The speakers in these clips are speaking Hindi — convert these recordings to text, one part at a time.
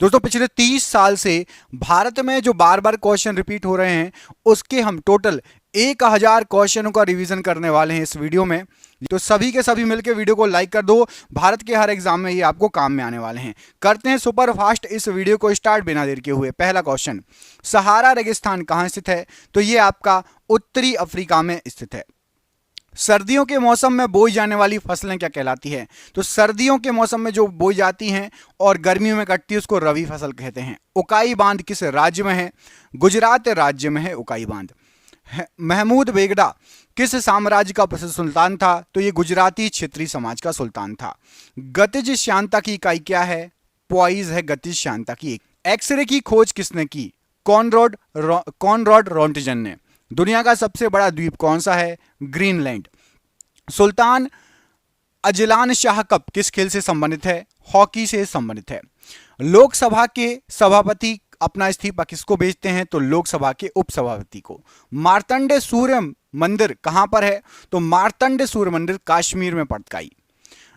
दोस्तों पिछले 30 साल से भारत में जो बार बार क्वेश्चन रिपीट हो रहे हैं उसके हम टोटल 1000 क्वेश्चनों का रिवीजन करने वाले हैं इस वीडियो में। तो सभी के सभी मिलकर वीडियो को लाइक कर दो। भारत के हर एग्जाम में ये आपको काम में आने वाले हैं। करते हैं सुपर फास्ट इस वीडियो को स्टार्ट बिना देर के हुए। पहला क्वेश्चन, सहारा रेगिस्तान कहां स्थित है? तो ये आपका उत्तरी अफ्रीका में स्थित है। सर्दियों के मौसम में बोई जाने वाली फसलें क्या कहलाती है? तो सर्दियों के मौसम में जो बोई जाती हैं और गर्मियों में कटती है उसको रबी फसल कहते हैं। उकाई बांध किस राज्य में है? गुजरात राज्य में है उकाई बांध। महमूद बेगड़ा किस साम्राज्य का प्रसिद्ध सुल्तान था? तो ये गुजराती क्षेत्रीय समाज का सुल्तान था। गतिज श्यानता की इकाई क्या है? पॉइज है गतिज श्यानता की। एक्सरे की खोज किसने की? कॉनरॉड रोंटजन ने। दुनिया का सबसे बड़ा द्वीप कौन सा है? Greenland. Sultan Azlan Shah cup किस खेल से संबंधित है? हॉकी से संबंधित है। लोकसभा के सभापति अपना इस्तीफा किसको भेजते हैं? तो लोकसभा के उपसभापति को। मार्तंड सूर्य मंदिर कहां पर है? तो मार्तंड सूर्य मंदिर कश्मीर में पड़ता है।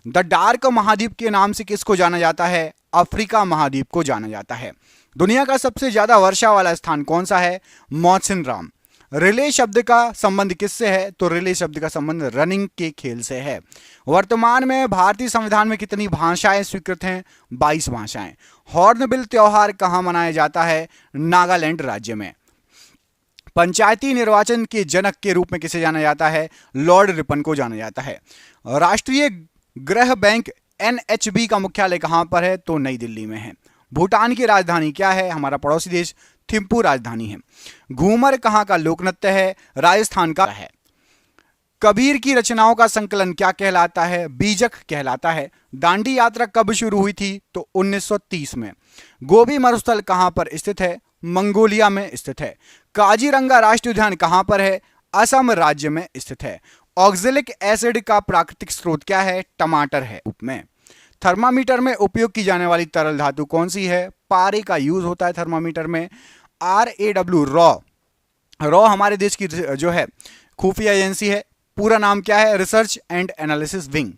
द डार्क महाद्वीप के नाम से किसको जाना जाता है? अफ्रीका महाद्वीप को जाना जाता है। दुनिया का सबसे ज्यादा वर्षा वाला स्थान कौन सा है? मौसिनराम। रिले शब्द का संबंध किससे है? तो रिले शब्द का संबंध रनिंग के खेल से है। वर्तमान में भारतीय संविधान में कितनी भाषाएं स्वीकृत हैं? 22 भाषाएं। हॉर्नबिल त्योहार कहां मनाया जाता है? नागालैंड राज्य में। पंचायती निर्वाचन के जनक के रूप में किसे जाना जाता है? लॉर्ड रिपन को जाना जाता है। राष्ट्रीय गृह बैंक NHB का मुख्यालय कहां पर है? तो नई दिल्ली में है। भूटान की राजधानी क्या है? हमारा पड़ोसी देश थिम्पू राजधानी है। घूमर कहां का लोक नृत्य है? राजस्थान का है। कबीर की रचनाओं का संकलन क्या कहलाता है? बीजक कहलाता है। दांडी यात्रा कब शुरू हुई थी? तो 1930 में। गोबी मरुस्थल कहां पर स्थित है? मंगोलिया में स्थित है। काजीरंगा राष्ट्रीय उद्यान कहां पर है? असम राज्य में स्थित है। ऑक्जेलिक एसिड का प्राकृतिक स्रोत क्या है? टमाटर है रूप में। थर्मामीटर में उपयोग की जाने वाली तरल धातु कौन सी है? पारे का यूज होता है थर्मामीटर में। RAW रॉ हमारे देश की जो है खुफिया एजेंसी है। पूरा नाम क्या है? Research and analysis wing.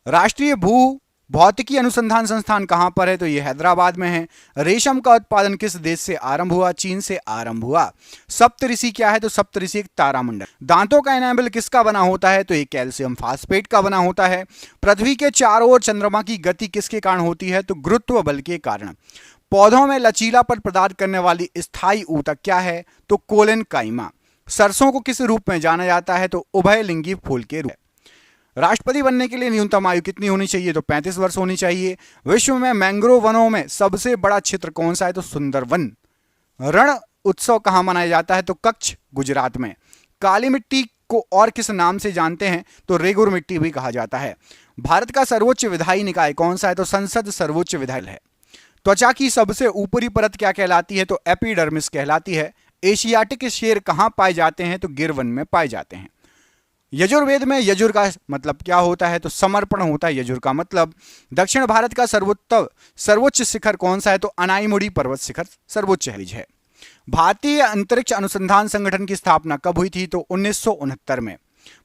राष्ट्रीय भू भौतिकी अनुसंधान संस्थान कहां पर है? तो ये हैदराबाद में है। रेशम का उत्पादन किस देश से आरंभ हुआ? चीन से आरंभ हुआ। सप्तऋषि क्या है? तो सप्तऋषि एक तारामंडल। दांतों का एनामेल किसका बना होता है? तो ये कैल्शियम फास्फेट का बना होता है। पृथ्वी के चारों ओर चंद्रमा की गति किसके कारण होती है? तो गुरुत्व बल के कारण। पौधों में लचीलापन प्रदान करने वाली स्थायी ऊतक क्या है? तो कोलेन काइमा। सरसों को किस रूप में जाना जाता है? तो उभयलिंगी फूल के रूप। राष्ट्रपति बनने के लिए न्यूनतम आयु कितनी होनी चाहिए? तो 35 वर्ष होनी चाहिए। विश्व में मैंग्रोव वनों में सबसे बड़ा क्षेत्र कौन सा है? तो सुंदरवन। रण उत्सव कहां मनाया जाता है? तो कच्छ गुजरात में। काली मिट्टी को और किस नाम से जानते हैं? तो रेगुर मिट्टी भी कहा जाता है। भारत का सर्वोच्च विधायी निकाय कौन सा है? तो संसद सर्वोच्च विधायी है। त्वचा की सबसे ऊपरी परत क्या कहलाती है? तो एपिडर्मिस कहलाती है। एशियाटिक शेर कहां पाए जाते हैं? तो गिर वन में पाए जाते हैं। यजुर्वेद में यजुर का मतलब क्या होता है? तो समर्पण होता है यजुर का मतलब। दक्षिण भारत का सर्वोच्च शिखर कौन सा है? तो अनाईमुड़ी पर्वत शिखर सर्वोच्च है। भारतीय अंतरिक्ष अनुसंधान संगठन की स्थापना कब हुई थी? तो 1969 में।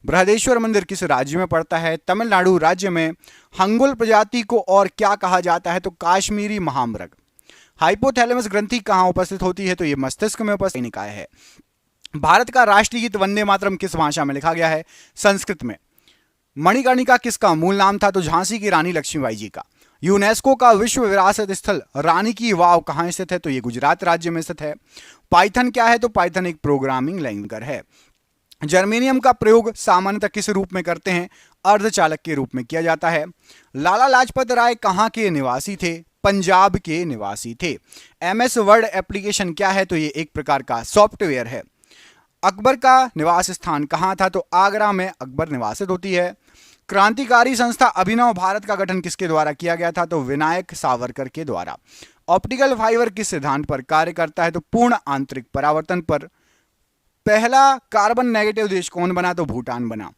बृहदेश्वर मंदिर किस राज्य में पड़ता है? तमिलनाडु राज्य में। हंगुल प्रजाति को और क्या कहा जाता है? तो काश्मीरी महामृग। हाइपोथैलेमस ग्रंथि कहां उपस्थित होती है? तो यह मस्तिष्क में उपस्थित निकाय है। भारत का राष्ट्रीय गीत वंदे मातरम किस भाषा में लिखा गया है? संस्कृत में। मणिकर्णिका किसका मूल नाम था? तो झांसी की रानी लक्ष्मीबाई जी का। यूनेस्को का विश्व विरासत स्थल रानी की वाव कहां स्थित है? तो यह गुजरात राज्य में स्थित है। पाइथन क्या है? तो पाइथन एक प्रोग्रामिंग लैंग्वेज है। जर्मेनियम का प्रयोग सामान्यतः किस रूप में करते हैं? अर्धचालक के रूप में किया जाता है। लाला लाजपत राय कहां के निवासी थे? पंजाब के निवासी थे। MS वर्ड एप्लीकेशन क्या है? तो यह एक प्रकार का सॉफ्टवेयर है। अकबर का निवास स्थान कहां था? तो आगरा में अकबर निवासित होती है। क्रांतिकारी संस्था अभिनव भारत का गठन किसके द्वारा किया गया था? तो विनायक सावरकर के द्वारा। ऑप्टिकल फाइबर किस सिद्धांत पर कार्य करता है? तो पूर्ण आंतरिक परावर्तन पर। पहला कार्बन नेगेटिव देश कौन बना? तो भूटान बना।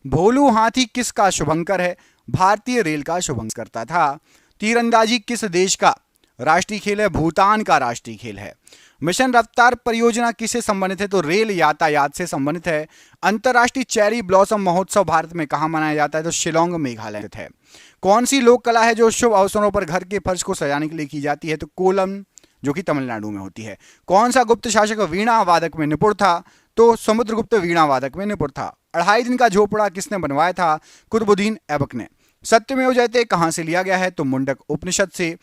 भोलू हाथी किसका शुभंकर है? भारतीय रेल का शुभंकर करता था। तीरंदाजी किस देश का राष्ट्रीय खेल है? भूटान का राष्ट्रीय खेल है। मिशन रफ्तार परियोजना किससे संबंधित है? तो रेल यातायात से संबंधित है। अंतर्राष्ट्रीय चेरी ब्लॉसम महोत्सव भारत में कहां मनाया जाता है? तो शिलोंग मेघालय है। कौन सी लोक कला है जो शुभ अवसरों पर घर के फर्श को सजाने के लिए की जाती है? तो कोलम, जो कि तमिलनाडु में होती है। कौन सा गुप्त शासक वीणा वादक में निपुण था? तो समुद्रगुप्त वीणा वादक में निपुण था। 2.5 दिन का झोपड़ा किसने बनवाया था? कुतुबुद्दीन ऐबक ने। सत्यमेव जयते कहां से लिया गया है? तो मुंडक उपनिषद से।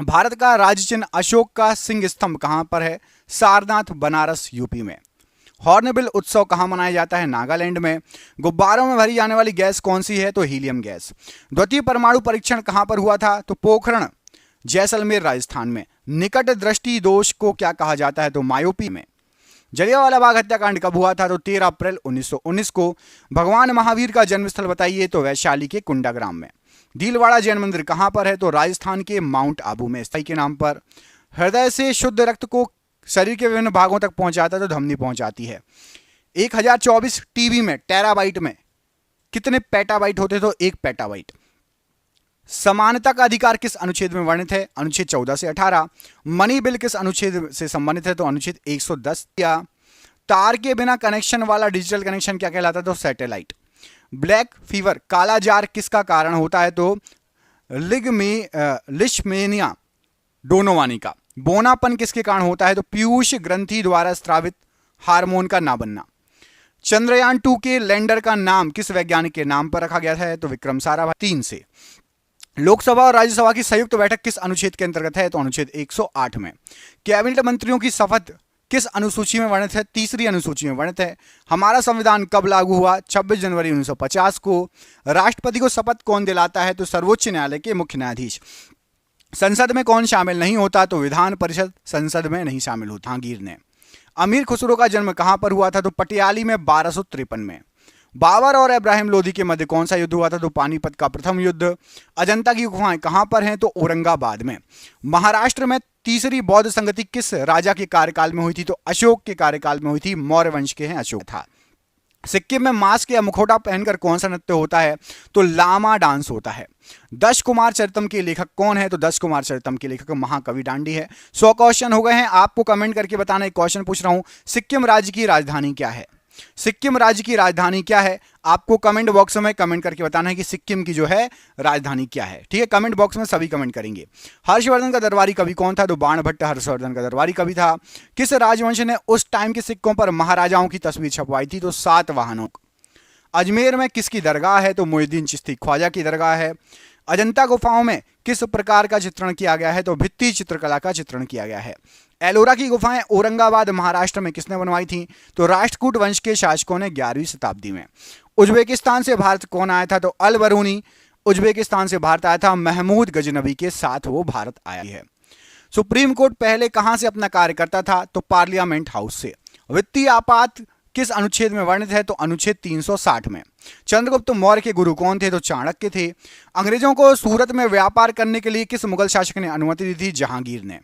भारत का राज्य चिन्ह अशोक का सिंह स्तंभ कहां पर है? सारनाथ, बनारस, यूपी में। हॉर्नबिल उत्सव कहां मनाया जाता है? नागालैंड में। गुब्बारों में भरी जाने वाली गैस कौन सी है? तो हीलियम गैस। द्वितीय परमाणु परीक्षण कहां पर हुआ था? तो पोखरण, जैसलमेर, राजस्थान में। निकट दृष्टि दोष को क्या कहा जाता है? तो मायोपी में। जलियांवाला बाग हत्याकांड कब हुआ था? तो 13 अप्रैल 1919 को। भगवान महावीर का जन्मस्थल बताइए? तो वैशाली के कुंडाग्राम में। भीलवाड़ा जैन मंदिर कहां पर है? तो राजस्थान के माउंट आबू में, स्थाई के नाम पर। हृदय से शुद्ध रक्त को शरीर के विभिन्न भागों तक पहुंचाता है तो धमनी पहुंचाती है। 1024 टीबी में, टेराबाइट में कितने पेटाबाइट होते? तो 1 पेटाबाइट। समानता का अधिकार किस अनुच्छेद में वर्णित है? अनुच्छेद 14 से 18। मनी बिल किस अनुच्छेद से संबंधित है? तो अनुच्छेद 110। या तार के बिना कनेक्शन वाला डिजिटल कनेक्शन क्या कहलाता है? तो सैटेलाइट। ब्लैक फीवर, काला जार किसका कारण होता है? तो लिशमेनिया डोनोवानी का। बोनापन किसके कारण होता है? तो पीयूष ग्रंथि द्वारा स्रावित हार्मोन का ना बनना। चंद्रयान 2 के लैंडर का नाम किस वैज्ञानिक के नाम पर रखा गया है? तो विक्रम साराभाई। 3 से। लोकसभा और राज्यसभा की संयुक्त बैठक किस अनुच्छेद के अंतर्गत है? तो अनुच्छेद 108 में। कैबिनेट मंत्रियों की शपथ किस अनुसूची में वर्णित है? 3री अनुसूची में वर्णित है। हमारा संविधान कब लागू हुआ? 26 जनवरी 1950 को। राष्ट्रपति को शपथ कौन दिलाता है? तो सर्वोच्च न्यायालय के मुख्य न्यायाधीश। संसद में कौन शामिल नहीं होता? तो विधान परिषद संसद में नहीं शामिल होता। जहांगीर ने। अमीर खुसरो का जन्म कहां पर हुआ था? तो पटियाली में 1253 में। बाबर और इब्राहिम लोदी के मध्य कौन सा युद्ध हुआ था? तो पानीपत का प्रथम युद्ध। अजंता की गुफाएं कहां पर हैं? तो औरंगाबाद में। महाराष्ट्र में तीसरी बौद्ध संगति किस राजा के कार्यकाल में हुई थी? तो अशोक के कार्यकाल में हुई थी। मौर्य वंश के हैं अशोक था। सिक्किम में मास्क या मुखौटा पहनकर कौन सा नृत्य होता है? तो लामा डांस होता है। 10 कुमार चरितम के लेखक कौन है? तो 10 कुमार चरितम के लेखक महाकवि डांडी है। 100 क्वेश्चन हो गए हैं। आपको कमेंट करके बताना। एक क्वेश्चन पूछ रहा हूं, सिक्किम राज्य की राजधानी क्या है? सिक्किम राज्य की राजधानी क्या है? आपको कमेंट बॉक्स में कमेंट करके बताना है कि सिक्किम की जो है राजधानी क्या है। ठीक है, कमेंट बॉक्स में सभी कमेंट करेंगे। हर्षवर्धन का दरबारी कवि कौन था? तो बाणभट्ट हर्षवर्धन का दरबारी कवि था। किस राजवंश ने उस टाइम के सिक्कों पर महाराजाओं की तस्वीर छपवाई थी? तो सातवाहनों। अजमेर में किसकी दरगाह है? तो मुइनुद्दीन चिश्ती ख्वाजा की दरगाह है। अजंता गुफाओं में किस प्रकार का चित्रण किया गया है? तो भित्ति चित्रकला का चित्रण किया गया है। एलोरा की गुफाएं औरंगाबाद महाराष्ट्र में किसने बनवाई थी? तो राष्ट्रकूट वंश के शासकों ने 11वीं शताब्दी में। उज्बेकिस्तान से भारत कौन आया था? तो अल बरूनी उज्बेकिस्तान से भारत आया था। महमूद गजनबी के साथ वो भारत आया है। सुप्रीम कोर्ट पहले कहां से अपना कार्य करता था? तो पार्लियामेंट हाउस से। वित्तीय आपात किस अनुच्छेद में वर्णित है? तो अनुच्छेद 360 में। चंद्रगुप्त मौर्य के गुरु कौन थे? तो चाणक्य थे। अंग्रेजों को सूरत में व्यापार करने के लिए किस मुगल शासक ने अनुमति दी थी? जहांगीर ने।